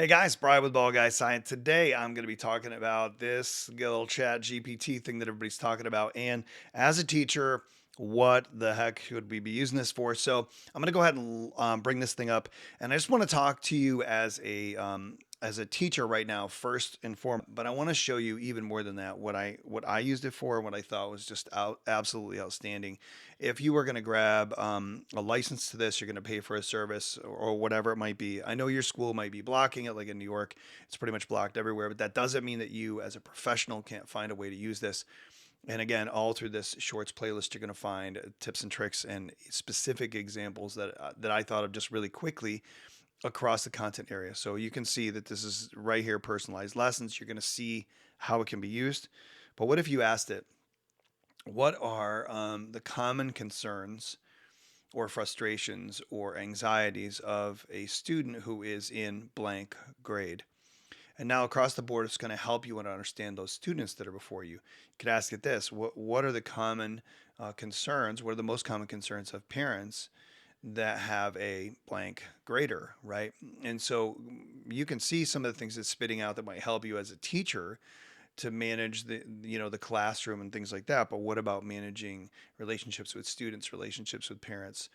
Hey guys, Brian with Ball Guy Science. Today I'm going to be talking about this good old chat GPT thing that everybody's talking about. And as a teacher, what the heck should we be using this for? So I'm going to go ahead and bring this thing up. And I just want to talk to you as a teacher right now, first and foremost. But I want to show you even more than that what I used it for, and what I thought was just absolutely outstanding. If you were going to grab a license to this, you're going to pay for a service or whatever it might be. I know your school might be blocking it, like in New York, it's pretty much blocked everywhere, but that doesn't mean that you, as a professional, can't find a way to use this. And again, all through this shorts playlist, you're going to find tips and tricks and specific examples that I thought of just really quickly across the content area. So you can see that this is right here, personalized lessons. You're going to see how it can be used. But what if you asked it, what are the common concerns or frustrations or anxieties of a student who is in blank grade? And now across the board, it's going to help you understand those students that are before you. You could ask it this: what are the common concerns? What are the most common concerns of parents that have a blank grader, right? And so you can see some of the things it's spitting out that might help you as a teacher to manage the classroom and things like that. But what about managing relationships with students, relationships with parents?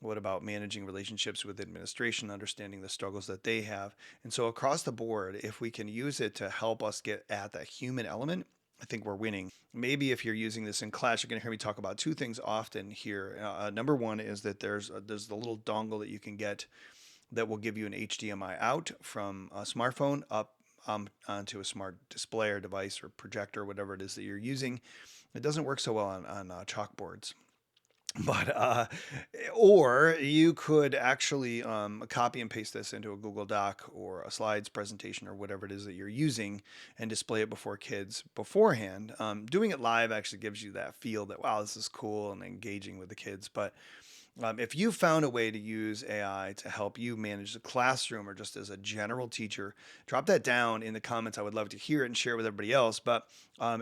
What about managing relationships with administration, understanding the struggles that they have? And so across the board, if we can use it to help us get at that human element, I think we're winning. Maybe if you're using this in class, you're going to hear me talk about two things often here. Number one is that there's the little dongle that you can get that will give you an HDMI out from a smartphone up onto a smart display or device or projector, whatever it is that you're using. It doesn't work so well on chalkboards. But or you could actually copy and paste this into a Google Doc or a slides presentation or whatever it is that you're using and display it before kids beforehand. Doing it live actually gives you that feel that, wow, this is cool and engaging with the kids. But if you found a way to use AI to help you manage the classroom or just as a general teacher, drop that down in the comments. I would love to hear it and share with everybody else. But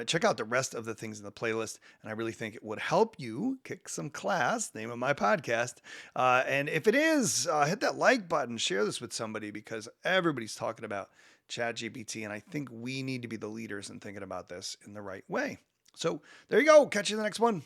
check out the rest of the things in the playlist. And I really think it would help you kick some class, name of my podcast. And if it is, hit that like button, share this with somebody because everybody's talking about ChatGPT. And I think we need to be the leaders in thinking about this in the right way. So there you go. Catch you in the next one.